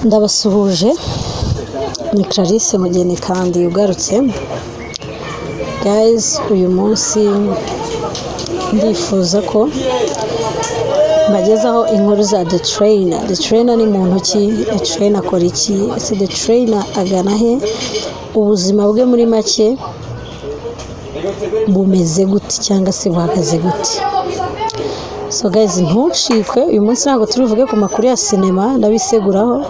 Ndabasuhuje ni Clarisse Mugeni kandi ugarutse guys. Uyu munsi ndifuza ko mbagezaho inkuru za The Trainer. The Trainer ni muntu ki? The Trainer akora iki? Ese The Trainer agana he? Ubuzima bwe muri make bumeze gute cyangwa se buhagaze gute? So guys, ntucikwe. Uyu munsi ntabwo turivuge ku makuru ya sinema ndabiseguraho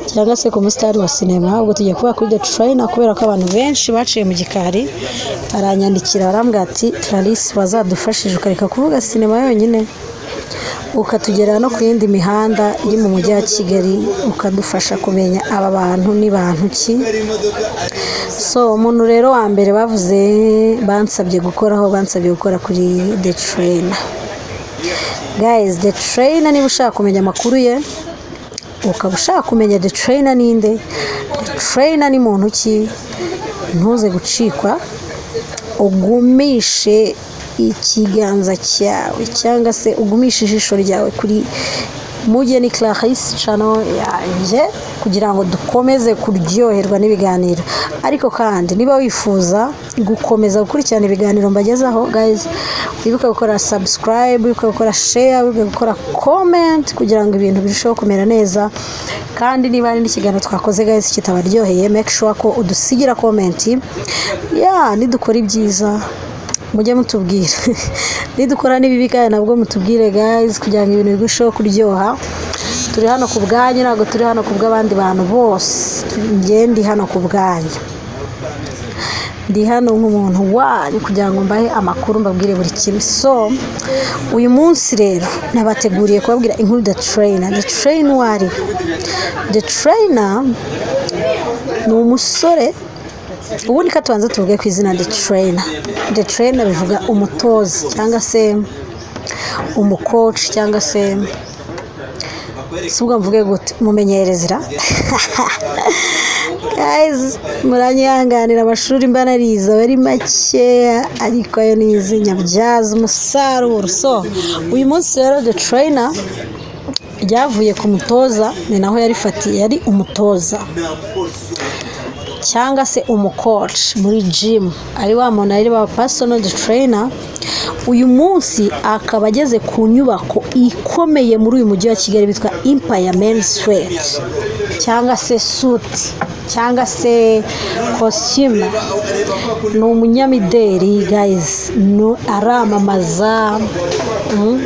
cyangwa se ku musitari wa sinema, ubwo tujya kuba kuri The Trainer kubera ko abantu benshi baciye mu gikari baranyandikira barambwira ati Clarisse bazadufashije ukareka kuvuga sinema yonyine ukatugera no ku yindi mihanda iri mu mujyi wa Kigali ukadufasha kumenya aba bantu ni bantu ki. So umuntu rero wa mbere bansabye gukora kuri The Trainer. Guys, The Trainer niba ushaka kumenya amakuru ye, ukaba ushaka kumenya The Trainer ninde, The Trainer ni muntu ki, ntuze gucikwa, ugumishe ikiganza cyawe cyangwa se ugumishe ijisho ryawe kuri Mugeni Clarisse channel yanjye kugira ngo dukomeze kuryoherwa n'ibiganiro. Ariko kandi niba wifuza gukomeza gukurikirana ibiganiro mbagezaho guys, wibuke gukora subscribe, wibuke gukora share, wibuke gukora comment kugira ngo ibintu birusheho kumera neza. Kandi niba ari n'ikiganiro twakoze guys kitabaryoheye, make sure ko udusigira comment. Nidukora ibyiza mujye mutubwira, nidukora n'ibibi kandi nabwo mutubwire guys kugira ngo ibintu birusheho kuryoha. Turi hano ku bwanyu, ntabwo turi hano ku bw'abandi bantu bose. Ndi hano ku bwanyu, ndi hano nk'umuntu wanyu kugira ngo mbahe amakuru, mbabwire buri kimwe. So uyu munsi rero nabateguriye kubabwira inkuru The Trainer. The Trainer wari The Trainer ni umusore. Ubundi ka tubanza tuvuge ku izina The Trainer. The Trainer bivuga umutoza cyangwa se umucoach cyangwa se subwo mvuge gute, umumenyereza. Guys, muranyihanganira amashuri mbanariza bari makeya ariko ayo nizi nyabyaza umusaruro. So uyu munsi rero The Trainer ryavuye ku mutoza, ni naho yarifatiye, yari umutoza cyangwa se umucoach muri gym, ari wa muntu ari ba personal trainer. Uyu munsi akaba ageze ku nyubako ikomeye muri uyu mujyi wa Kigali bitwa Empire Men's Wear cyangwa se suit cyangwa se costume. Ni umunyamideli guys, no aramamaza,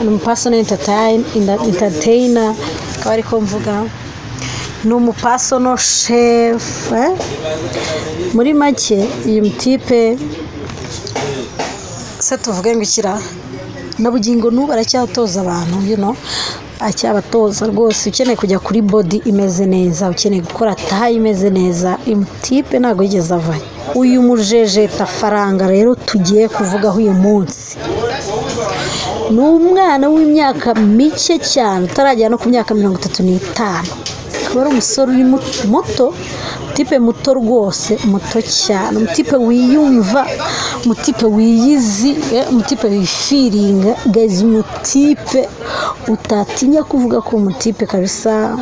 ni personal entertainer akaba ariko mvuga, ni umupersonal chef. Muri make uyu mutipe se tuvuge ngo ikira na bugingo n'ubu aracyatoza abantu, acyabatoza rwose. Ukeneye kujya kuri body imeze neza, ukeneye gukora tayi imeze neza, uyu mutipe ntabwo yigeze ava. Uyu mujejeta faranga rero tugiye kuvugaho uyu munsi ni umwana w'imyaka mike cyane, utaragera no ku myaka 35. Akaba ari umusore uri muto, tipe muto rwose, muto cyane, umutipe wiyumva, umutipe wiyizi, umutipe wifiringa guys, umutipe utatinya kuvuga ko umutipe kabisa.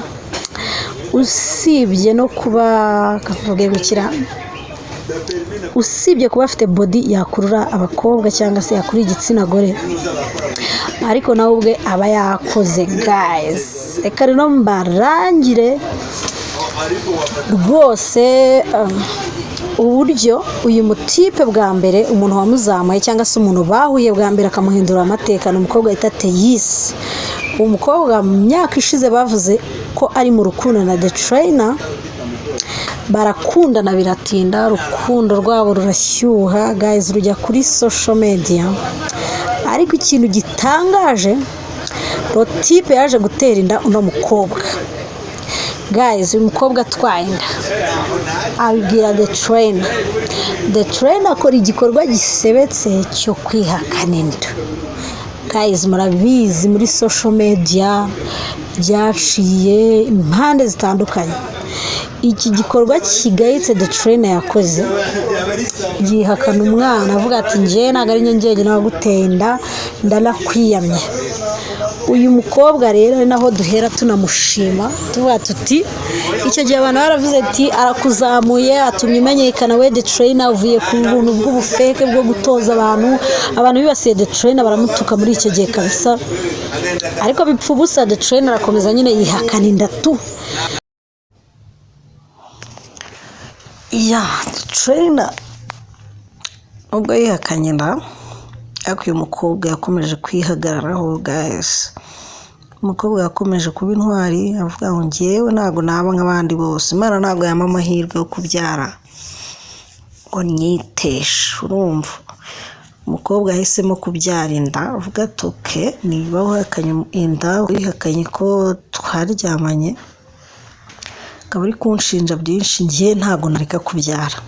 Usibye no kuba kavuge gukira, usibye kuba afite body yakurura abakobwa cyangwa se yakurura igitsina gore, ariko nawe ubwe aba yakoze guys. Reka rero mbarangire rwose uburyo uyu mutipe bwa mbere umuntu wamuzamuye cyangwa se umuntu bahuye bwa mbere akamuhindura amateka, ni umukobwa yita Teyisi. Umukobwa mu myaka ishize bavuze ko ari mu rukundo na The Trainer, barakundana biratinda, urukundo rwabo rurashyuha guys, rujya kuri social media. Ariko ikintu gitangaje, rotipe yaje gutera inda uno mukobwa guys. Uyu mukobwa atwaye inda abibwira The Trainer. The Trainer akora igikorwa gisebetse cyo kwihakana inda guys. Murabizi muri social media byaciye impande zitandukanye. Iki gikorwa kigayitse The Trainer yakoze, yihakana umwana avuga ati nje ntabwo ari njye naguteye inda, ndanakwiyamye. uyu mukobwa rero ari naho duhera tunamushima tuvuga tuti icyo gihe abantu baravuze ati arakuzamuye atumye umenyekana we The Trainer uvuye ku buntu bw'ubufeke bwo gutoza abantu bibasiye The Trainer baramutuka muri icyo gihe kabisa ariko bipfa ubusa The Trainer arakomeza nyine yihakana indatu The Trainer ubwo yihakanye nda ariko uyu mukobwa yakomeje kwihagararaho guys umukobwa yakomeje kuba intwari avuga ngo ngewe ntago naba nk'abandi bose Imana ntago yama amahirwe yo kubyara ngo nyiteshe urumva umukobwa yahisemo kubyara inda avuga ati okay niba uhakanye inda wihakanye ko twaryamanye akaba ari kunshinja byinshi ngiye ntago nareka kubyara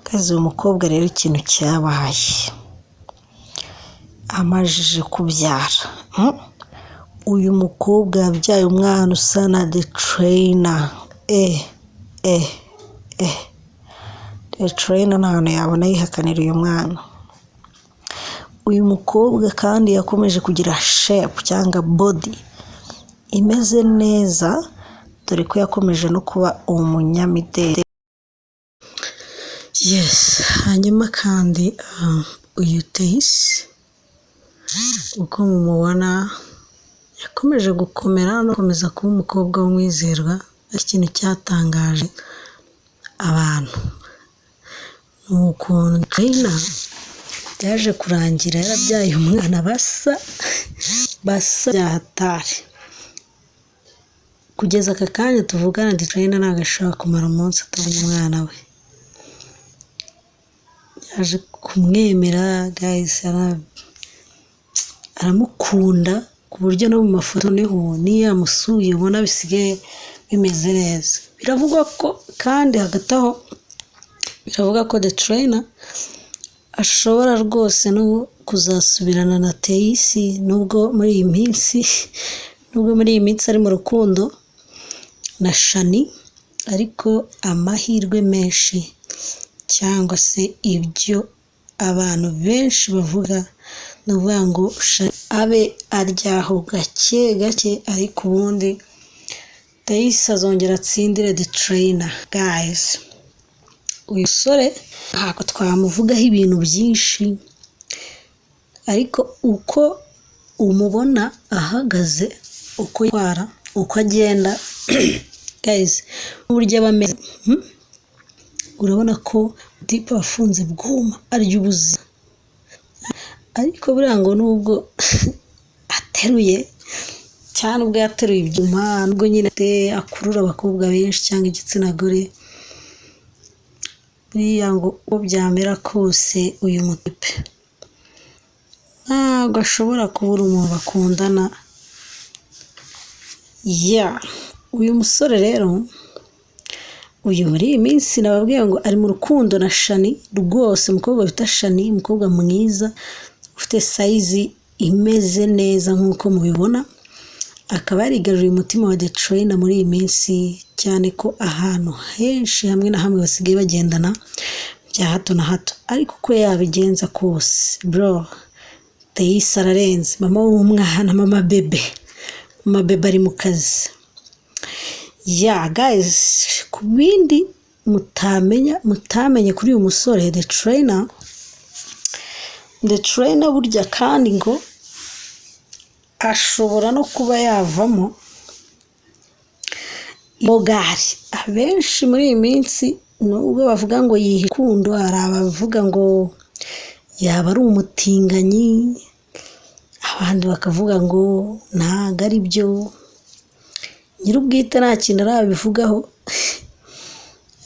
kazi uyu mukobwa rero ikintu cyabaye amajije kubyara uyu mukobwa yabyaye umwana usa na The Trainer The Trainer nta hantu yabona yihakanira uyu mwana uyu mukobwa kandi yakomeje kugira shape cyangwa body imeze neza dore ko yakomeje no kuba umunyamideli hanyuma kandi uyu Tayisi uko mumubona yakomeje gukomera no gukomeza kuba umukobwa w'umwizerwa ikintu cyatangaje abantu n'ukuntu Trainer byaje kurangira yarabyaye umwana basa byahatari kugeza aka kanya tuvugana The Trainer ntabwo ashobora kumara umunsi atabonye umwana we yaje kumwemera guys aramukunda ku buryo no mu mafoto niho niyo yamusuye ubona bisigaye bimeze neza biravuga ko kandi hagati aho biravuga ko The Trainer ashobora rwose no kuzasubirana na Tayisi nubwo muri iyi minsi ari mu rukundo na Shani ariko amahirwe menshi cyangwa se ibyo abantu benshi bavuga nuvuga ngo abe aryaho gake ariko ubundi Tayisi azongera atsindire The Trainer guys uyu sore ntabwo twamuvugaho ibintu byinshi ariko uko umubona ahagaze uko yitwara uko agenda guys uburyo abameze urabona ko deep afunze bwuma arya ubuzima ariko buriya ngo nubwo ateruye cyane ubwo yateruye ibyuma nubwo nyine akurura abakobwa benshi cyangwa igitsina gore buriya ngo uko byamera kose uyu mutipe ntabwo ashobora kubura umuntu bakundana uyu musore rero uyu muri iyi minsi nababwiye ngo ari mu rukundo na Shani rwose umukobwa bita Shani umukobwa mwiza ufite size imeze neza nk'uko mubibona akaba yarigaruriye umutima wa The Trainer muri iyi minsi cyane ko ahantu henshi hamwe na hamwe basigaye bagendana bya hato na hato ariko uko yabigenza kose bro Tayisi ararenze mama w'umwana mama bebe ari mu kazi guys ku bindi mutamenye kuri uyu musore The Trainer burya kandi ngo ashobora no kuba yavamo bogari abenshi muri iyi minsi nubwo bavuga ngo yihikundo hari abavuga ngo yaba ari umutinganyi abandi bakavuga ngo ntago ari byo nyirubwite nta kintu arabivugaho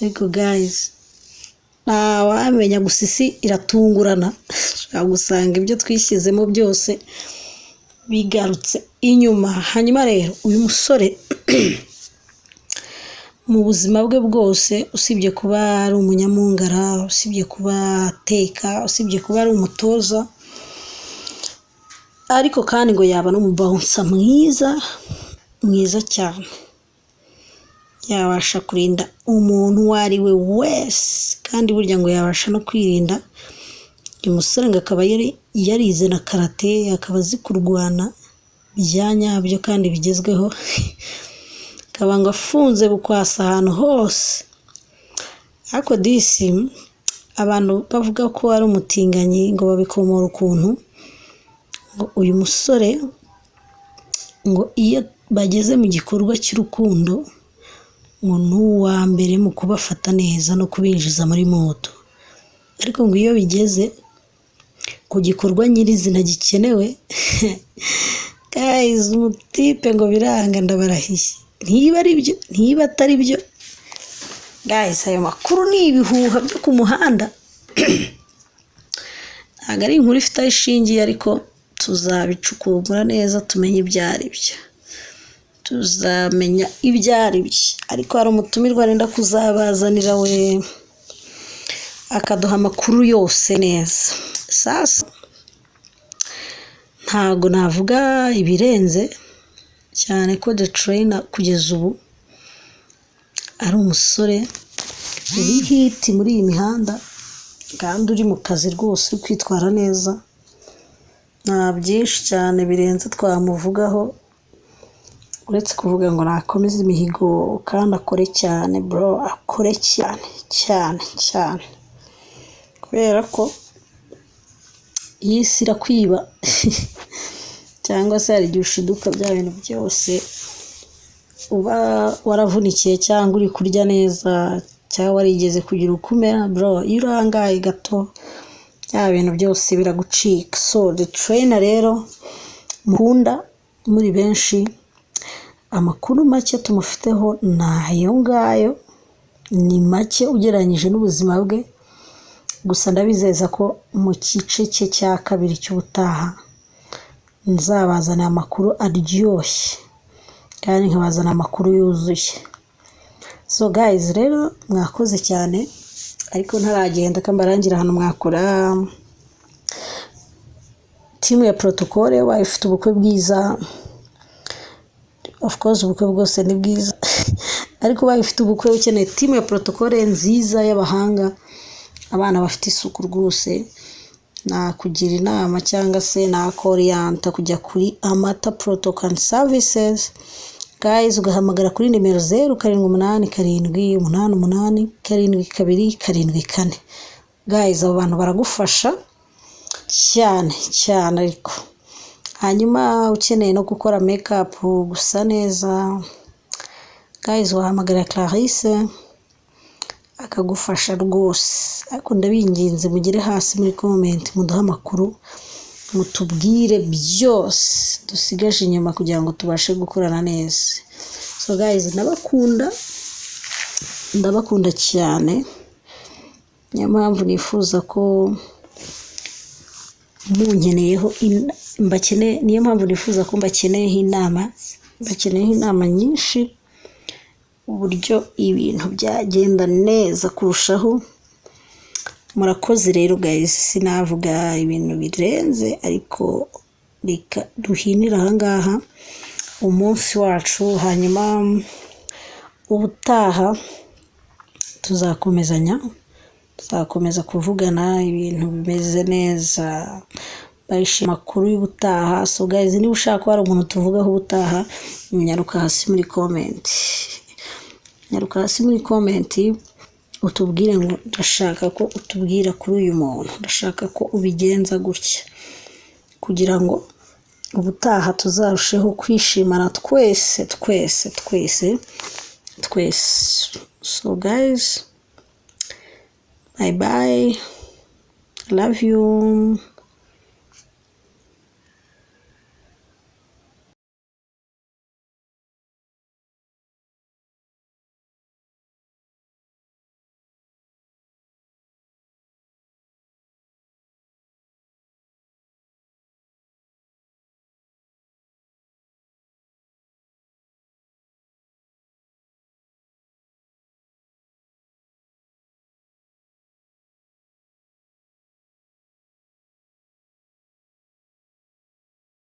ariko guys ntawamenya gusa isi iratungurana gusanga ibyo twishyizemo byose bigarutse inyuma hanyuma rero uyu musore mu buzima bwe bwose usibye kuba ari umunyamungara usibye kuba ateka usibye kuba ari umutoza ariko kandi ngo yaba no mubahunsa mwiza cyane yabasha kurinda umuntu uwo ari we wese kandi burya ngo yabasha no kwirinda uyu musore ngo akaba yarize na karate akaba azi kurwana byanyabyo kandi bigezweho akaba ngo afunze bukwasa ahantu hose. Ariko disi abantu bavuga ko ari umutinganyi ngo babikomora ukuntu ngo uyu musore ngo iyo bageze mu gikorwa cy'urukundo ngo n'uwa mbere mu kubafata neza no kubinjiza muri moto, ariko ngo iyo bigeze ku gikorwa nyirizina gikenewe guys umutipe ngo biranga ndabarahiye. Ntiba atari byo guys, ayo makuru ni ibihuha byo ku muhanda ntabwo ari inkuru ifite aho ishingiye, ariko tuzabicukumbura neza tumenye ibyo ari byo, tuzamenya ibyo ari byo. Ariko hari umutumirwa arenda kuzabazanira we akaduha amakuru yose neza. Sasa ntago navuga ibirenze cyane ko The Trainer kugeza ubu ari umusore uri hiti muri iyi mihanda kandi uri mu kazi rwose uri kwitwara neza. Nta byinshi cyane birenze twamuvugaho uretse kuvuga ngo nakomeze imihigo kandi akore cyane bro, akore cyane cyane cyane, kubera ko iyi si irakwiba cyangwa se hari igihe ushiduka bya bintu byose uba waravunikiye cyangwa uri kurya neza cyangwa warigeze kugira ukumera bro, iyo urangaye gato bya bintu byose biragucika. So The Trainer rero mukunda muri benshi, amakuru make tumufiteho nayo ngayo, ni make ugereranyije n'ubuzima bwe, gusa ndabizeza ko mu gice cye cya kabiri cy'ubutaha nzabazana amakuru aryoshye kandi nkabazana amakuru yuzuye. So guys rero mwakoze cyane, ariko ntaragenda kambarangira hano mwakora timu ya protocol ifite ubukwe bwiza. Of course ubukwe bwose ni bwiza ariko ifite ubukwe ukeneye timu ya protocol nziza y'abahanga, abana bafite isuku rwose, nakugira inama cyangwa se nakoriyanta kujya kuri Amata Protocol Services guys, ugahamagara kuri nimero 0787887274 guys. Abo bantu baragufasha cyane cyane. Ariko hanyuma ukeneye no gukora makeup gusa neza guys, wahamagara Clarisse akagufasha rwose. Ariko ndabinginze mugire hasi muri comment muduha amakuru, mutubwire byose dusigaje inyuma kugira ngo tubashe gukorana neza. So guys ndabakunda cyane, niyo mpamvu nifuza ko munkeneyeho niyo mpamvu nifuza ko mbakeneyeho inama nyinshi, uburyo ibintu byagenda neza kurushaho. Murakoze rero guys, sinavuga ibintu birenze, ariko reka duhinira ahangaha umunsi wacu, hanyuma ubutaha tuzakomeza kuvugana ibintu bimeze neza, bayishima amakuru y'ubutaha. So guys, niba ushaka ko hari umuntu tuvugaho ubutaha, nyaruka hasi muri comment utubwire ngo ndashaka ko utubwira kuri uyu muntu, ndashaka ko ubigenza gutya, kugira ngo ubutaha tuzarusheho kwishimana twese. So guys, bye bye, I love you.